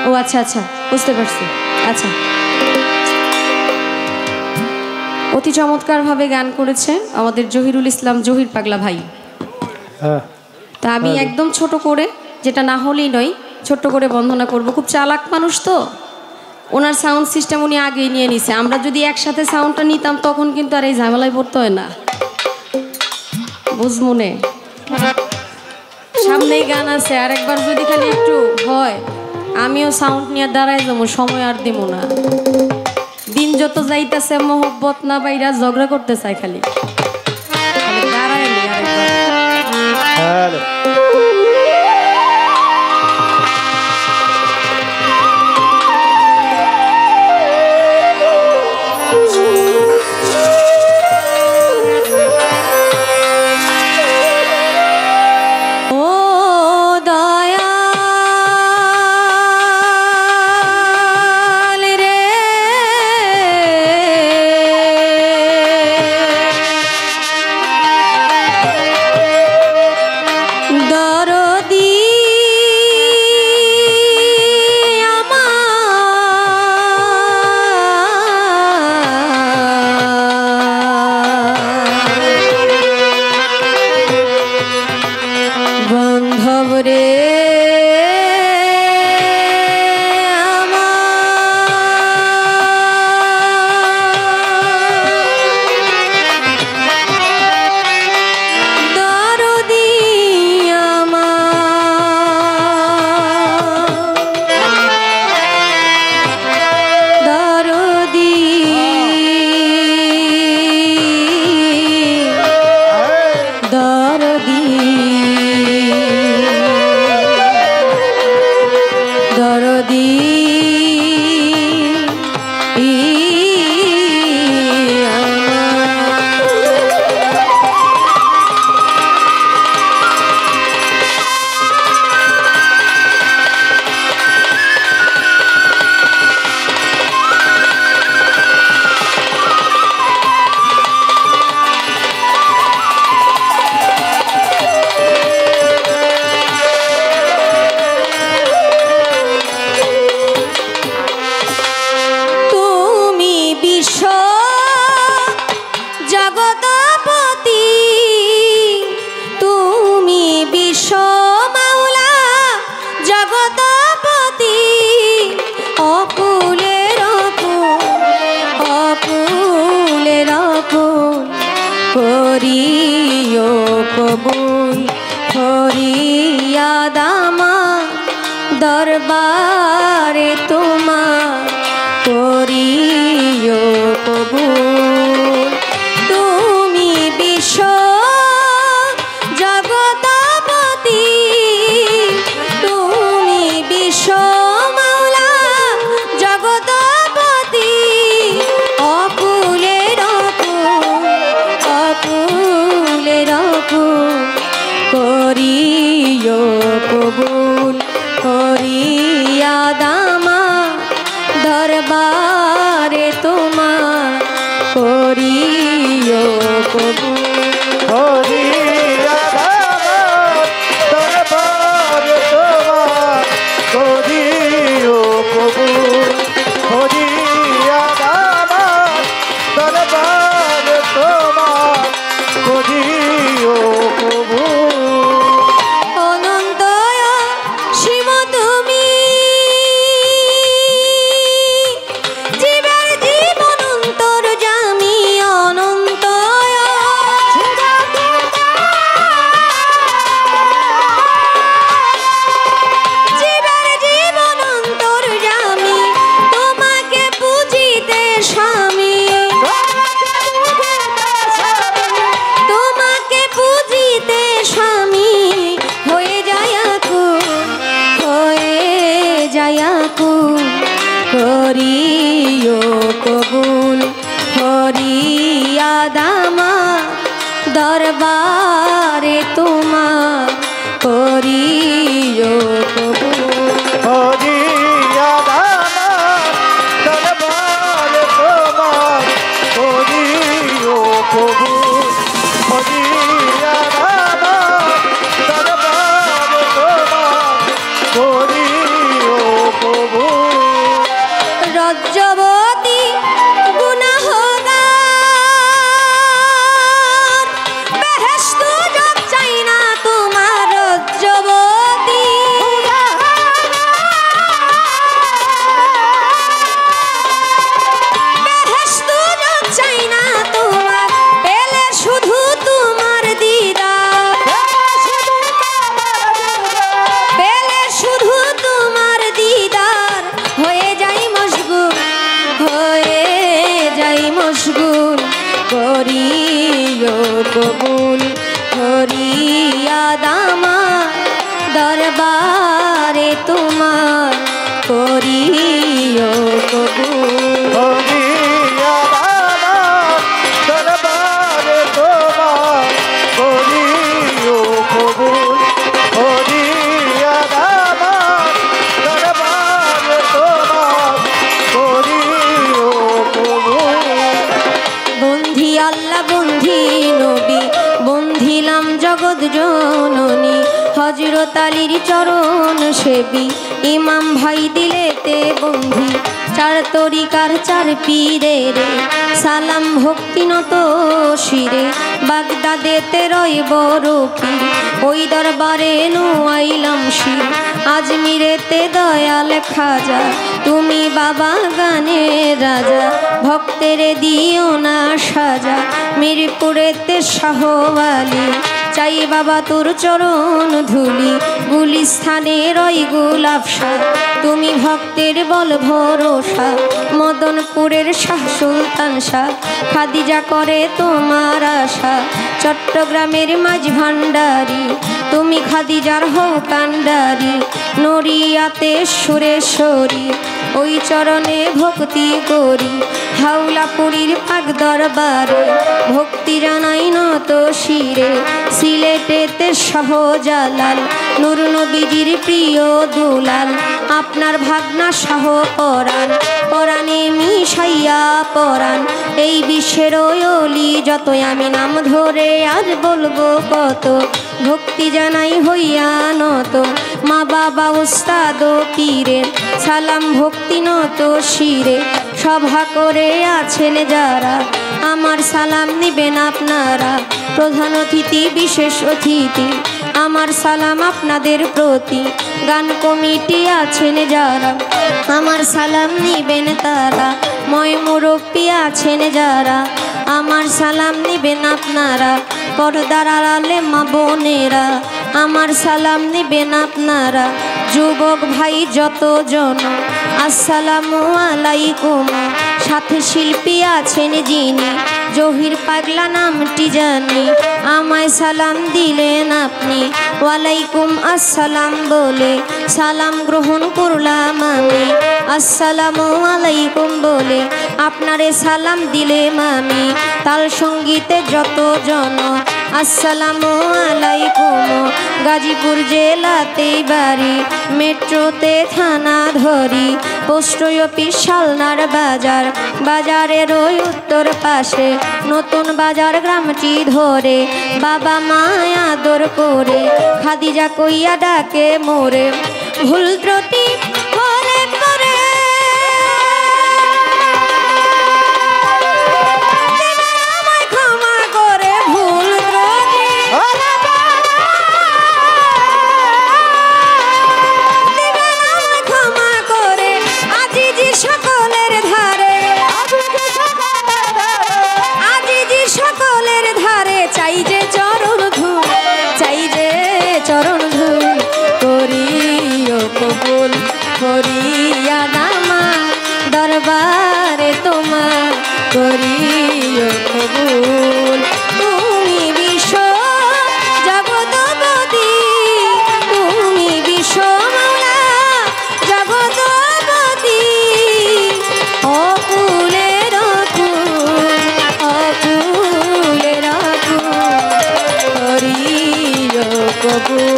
ও আচ্ছা আচ্ছা, বুঝতে পারছি। আচ্ছা, অতি চমৎকারভাবে গান করেছে আমাদের জহিরুল ইসলাম জহির পাগলা ভাই। তা আমি একদম ছোট করে, যেটা না হলেই নয়, ছোট্ট করে বন্দনা করব। খুব চালাক মানুষ তো, ওনার সাউন্ড সিস্টেম উনি আগেই নিয়ে নিছে। আমরা যদি একসাথে সাউন্ডটা নিতাম তখন কিন্তু আর এই ঝামেলায় পড়তে হয় না, বুঝমুনে। সামনেই গান আছে, আর একবার যদি খালি একটু হয় আমিও সাউন্ড নিয়ে দাঁড়ায় যাবো, সময় আর দিব না। দিন যত যাইতেছে মোহব্বত না বাইরা ঝগড়া করতে চাই, খালি দাঁড়ায় নি আরেকবার। করিও কবুল ফরিয়াদ আমার দরবারে তোমার করিও কবুল। তুমি বিশ্ব জগৎপতি, তুমি বিশ্ব মাওলা জগৎপতি, অকুলের অকুল অকুলের অকুল করিও কবুল ফরিয়াদ আমার দরবারে তোমার করিও কবুল। ফরিয়াদ আমার দরবারে তোমার করিও কবুল। ফরিয়াদ আমার দরবারে তোমার করিও কবুল। করিও কবুল ফরিয়াদ আমার দরবারে তোমার করিও কবুল। ফরিয়াদ আমার দরবারে তোমার করিও কবুল। ফরিয়াদ আমার দরবারে তোমার করিও কবুল। রজ্জবতী গুনাহগার বেহেশত যোগ চাই না তোমার রজ্জবতী বেহেশত যোগ চাই না তোমার পেলে শুধু তোমার দিদার পেলে শুধু তোমার দিদার হয়ে যাই মশগুল করিও কবুল ফরিয়াদ আমার দরবারে তোমার করিও কবুল ফরিয়াদ আমার দরবারে তোমার করিও কবুল ফরিয়াদ আমার দরবারে তোমার করিও কবুল বন্ধি আল্লাহ বন্ধি নবী বন্ধিলাম জগৎ জননী হযরত আলীর চরণ সেবী ইমাম ভাই দিলেতে বন্ধি চার তরিকার চার পীরের সালাম ভক্তি নত শিরে বাগদাদেতে রয় বড় পীর ওই দরবারে নুয়াইলাম শির আজমিরেতে দয়াল খাজা তুমি বাবা গানের রাজা ভক্তের দিও না সাজা মিরপুরেতে শাহওয়ালি চাই বাবা তোর চরণ ধুলি গুলিস্থানে রয় গুলাবশা তুমি ভক্তের বল ভরসা মদনপুরের শাহ সুলতান শাহ খাদিজা করে তোমার আশা চট্টগ্রামের মাঝ ভান্ডারি তুমি খাদিজার হও কান্ডারি নড়িয়াতে সুরেশ্বরী ওই চরণে ভক্তি করি হাওলাপুরীর পাক দরবারে ভক্তি জানাই নত শিরে সিলেটেতে শাহজালাল নূর নবীজির প্রিয় দুলাল আপনার ভাগনা শাহ পরাণ পরাণে মিশাইয়া পরাণ এই বিশ্বের ওলি যতই আমি নাম ধরে আজ বলবো কত ভক্তি জানাই হইয়া নত মা বাবা উস্তাদ পীরের সালাম ভক্তি নত শিরে সভা করে আছেন যারা আমার সালাম নিবেন আপনারা প্রধান অতিথি বিশেষ অতিথি আমার সালাম আপনাদের প্রতি গান কমিটি আছেন যারা আমার সালাম নিবেন তারা ময় মুরব্বী আছেন যারা আমার সালাম নিবেন আপনারা পর্দার আড়ালে মা বোনেরা আমার সালাম নিবেন আপনারা যুবক ভাই যতজন আসসালামু আলাইকুম সাথে শিল্পী আছেন যিনি জহির পাগলা নামটি জানি আমায় সালাম দিলেন আপনি ওয়ালাইকুম আসসালাম বলে সালাম গ্রহণ করলাম আমি আসসালামু আলাইকুম বলে আপনারে সালাম দিলেম আমি তাল সঙ্গীতে যতজন আসসালামু আলাইকুম গাজীপুর জেলাতেই বাড়ি মেট্রোতে থানা ধরি পোস্ট অফিস শালনার বাজার বাজারের ওই উত্তর পাশে নতুন বাজার গ্রামটি ধরে বাবা মায় আদর করে খাদিজা কইয়া ডাকে মোরে ভুল ত্রুটি হলে করে আমায় ক্ষমা করে ভুল ত্রুটি ক্ষমা করে আজিজি সকলের ধারে আজিজি সকলের ধারে চাই যে চরণ ধুল চাই যে চরণ ধুল করিও কবুল ফরিয়াদ আমার দরবারে তোমার করিও কবুল তুমি বিশ্ব জগৎপতি তুমি বিশ্ব মাওলা জগৎপতি অকুলের অকুলের করিও কবুল